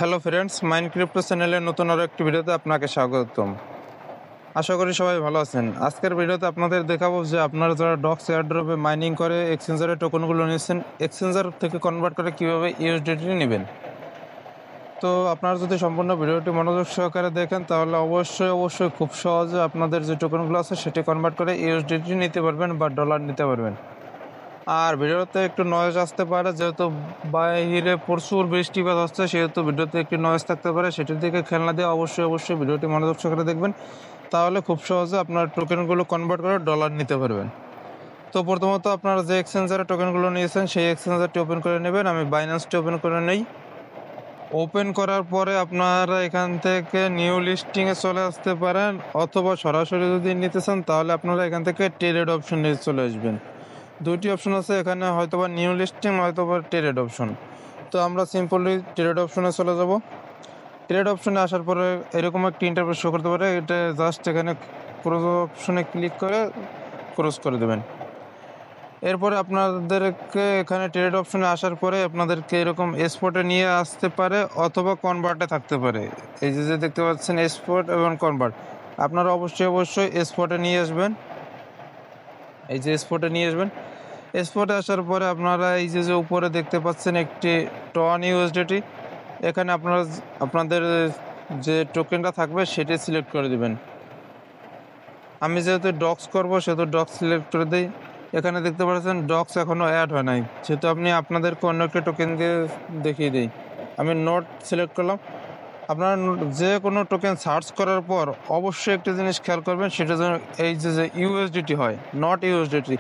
Hello friends, mind crypto চ্যানেলের নতুন আরও একটি ভিডিওতে আপনাকে স্বাগতম। আশা করি সবাই ভালো আছেন। আজকের ভিডিওতে আপনাদের দেখাবো যে আপনারা যারা ডক্স এয়ারড্রপে মাইনিং করে এক্সচেঞ্জারের টোকনগুলো নিচ্ছেন, এক্সচেঞ্জার থেকে কনভার্ট করে কীভাবে ইউএসডিটি নেবেন। তো আপনারা যদি সম্পূর্ণ ভিডিওটি মনোযোগ সহকারে দেখেন তাহলে অবশ্যই খুব সহজে আপনাদের যে টোকনগুলো আছে সেটি কনভার্ট করে ইউএসডিটি নিতে পারবেন বা ডলার নিতে পারবেন। আর ভিডিওতে একটু নয়েজ আসতে পারে, যেহেতু বাইরে প্রচুর বৃষ্টিপাত হচ্ছে, সেহেতু ভিডিওতে একটু নয়েজ থাকতে পারে। সেটির দিকে খেয়াল না দিয়ে অবশ্যই ভিডিওটি মনোযোগ সহকারে দেখবেন, তাহলে খুব সহজে আপনার টোকেনগুলো কনভার্ট করে ডলার নিতে পারবেন। তো প্রথমত আপনারা যে এক্সচেঞ্জারে টোকেনগুলো নিয়েছেন সেই এক্সচেঞ্জারটি ওপেন করে নেবেন। আমি বাইন্যান্সটি ওপেন করে নেই। ওপেন করার পরে আপনারা এখান থেকে নিউ লিস্টিংয়ে চলে আসতে পারেন, অথবা সরাসরি যদি নিতে চান তাহলে আপনারা এখান থেকে ট্রেড অপশন নিয়ে চলে আসবেন। দুইটি অপশন আছে এখানে, হয়তোবা নিউ লিস্টিং হয়তোবা ট্রেড অপশন। তো আমরা সিম্পলি ট্রেড অপশনে চলে যাব। ট্রেড অপশনে আসার পরে এরকম একটি ইন্টারফেস শো করতে পারে, এটা জাস্ট এখানে ক্রস অপশনে ক্লিক করে ক্রস করে দেবেন। এরপরে আপনাদেরকে এখানে ট্রেড অপশনে আসার পরে আপনাদেরকে এরকম স্পটে নিয়ে আসতে পারে অথবা কনভার্টে থাকতে পারে। এই যে দেখতে পাচ্ছেন স্পট এবং কনভার্ট, আপনারা অবশ্যই স্পটে নিয়ে আসবেন। এই যে স্পটে নিয়ে আসবেন। স্পটে আসার পরে আপনারা এই যে উপরে দেখতে পাচ্ছেন একটি টন ইউএসডিটি, এখানে আপনাদের যে টোকেনটা থাকবে সেটি সিলেক্ট করে দিবেন। আমি যেহেতু ডক্স করব সেহেতু ডক্স সিলেক্ট করে দিই। এখানে দেখতে পাচ্ছেন ডক্স এখনও অ্যাড হয় নাই, সেহেতু আপনি আপনাদেরকে অন্য একটা টোকেন দিয়ে দেখিয়ে দিই। আমি নোট সিলেক্ট করলাম। আপনারা যে কোনো টোকেন সার্চ করার পর অবশ্যই একটা জিনিস খেয়াল করবেন, সেটা যেন এই যে ইউএসডিটি হয়, নট ইউএসডিটি।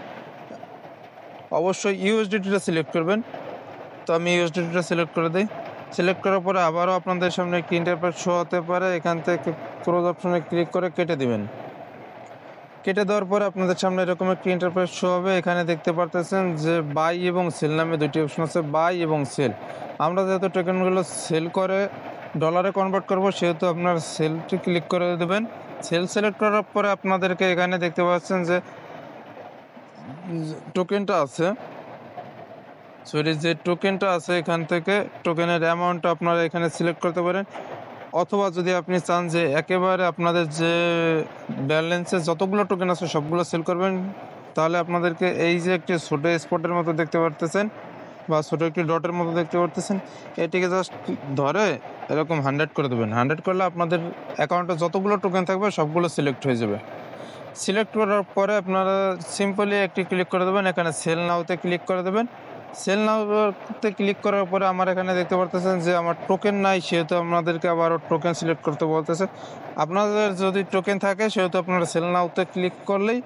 অবশ্যই ইউএসডিটিটা সিলেক্ট করবেন। তো আমি ইউএসডিটিটা সিলেক্ট করে দিই। সিলেক্ট করার পরে আবারও আপনাদের সামনে একটি ইন্টারফেস শো হতে পারে, এখান থেকে ক্লোজ অপশনে ক্লিক করে কেটে দিবেন। কেটে দেওয়ার পরে আপনাদের সামনে এরকম একটি ইন্টারফেস শো হবে। এখানে দেখতে পারতেছেন যে বাই এবং সেল নামে দুটি অপশন আছে, বাই এবং সেল। আমরা যেহেতু টোকেনগুলো সেল করে ডলারে কনভার্ট করব, সেহেতু আপনার সেলটি ক্লিক করে দেবেন। সেল সিলেক্ট করার পরে আপনাদেরকে এখানে দেখতে পাচ্ছেন যে টোকেনটা আছে, যে টোকেনটা আছে এখান থেকে টোকেনের অ্যামাউন্টটা আপনারা এখানে সিলেক্ট করতে পারেন, অথবা যদি আপনি চান যে একেবারে আপনাদের যে ব্যালেন্সে যতগুলো টোকেন আছে সবগুলো সেল করবেন, তাহলে আপনাদেরকে এই যে একটি ছোটো স্পটের মতো দেখতে পারতেছেন বা ছোটো একটি ডটের মতো দেখতে পারতেছেন, এটিকে জাস্ট ধরে এরকম 100 করে দেবেন। 100 করলে আপনাদের অ্যাকাউন্টে যতগুলো টোকেন থাকবে সবগুলো সিলেক্ট হয়ে যাবে। সিলেক্ট করার পরে আপনারা সিম্পলি একটি ক্লিক করে দেবেন, এখানে সেল নাওতে ক্লিক করে দেবেন। সেল নাওতে ক্লিক করার পরে আমার এখানে দেখতে পারতেছেন যে আমার টোকেন নাই, সেহেতু আপনাদেরকে আবারও টোকেন সিলেক্ট করতে বলতেছে। আপনাদের যদি টোকেন থাকে সেহেতু আপনারা সেল নাওতে ক্লিক করলেই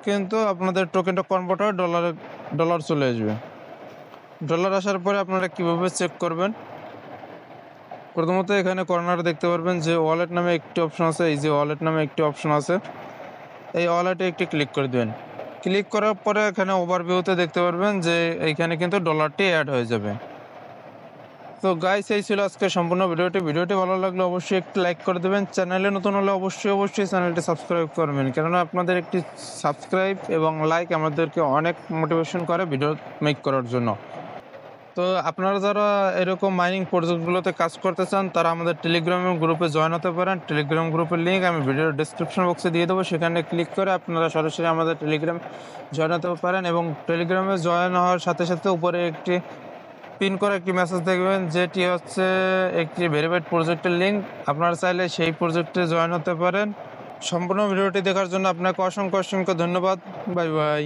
কিন্তু আপনাদের টোকেনটা কনভার্ট হয়ে ডলার চলে আসবে। ডলার আসার পরে আপনারা কীভাবে চেক করবেন, প্রথমত এখানে কর্নারে দেখতে পারবেন যে ওয়ালেট নামে একটি অপশন আছে। এই যে ওয়ালেট নামে একটি অপশন আছে, এই ওয়ালেটে একটি ক্লিক করে দেবেন। ক্লিক করার পরে এখানে ওভারভিউতে দেখতে পারবেন যে এইখানে কিন্তু ডলারটি অ্যাড হয়ে যাবে। তো গাইস, এই ছিল আজকে সম্পূর্ণ ভিডিওটি ভালো লাগলে অবশ্যই একটু লাইক করে দেবেন। চ্যানেলে নতুন হলে অবশ্যই চ্যানেলটি সাবস্ক্রাইব করবেন, কেননা আপনাদের একটি সাবস্ক্রাইব এবং লাইক আমাদেরকে অনেক মোটিভেশন করে ভিডিও মেক করার জন্য। তো আপনারা যারা এরকম মাইনিং প্রজেক্টগুলোতে কাজ করতে চান তারা আমাদের টেলিগ্রাম গ্রুপে জয়েন হতে পারেন। টেলিগ্রাম গ্রুপের লিঙ্ক আমি ভিডিওর ডিসক্রিপশন বক্সে দিয়ে দেবো, সেখানে ক্লিক করে আপনারা সরাসরি আমাদের টেলিগ্রাম জয়েন হতে পারেন। এবং টেলিগ্রামে জয়েন হওয়ার সাথে সাথে উপরে একটি পিন করে একটি মেসেজ দেখবেন, যেটি হচ্ছে একটি ভেরিফাইড প্রজেক্টের লিঙ্ক। আপনারা চাইলে সেই প্রজেক্টে জয়েন হতে পারেন। সম্পূর্ণ ভিডিওটি দেখার জন্য আপনাকে অসংখ্য ধন্যবাদ। Bye bye.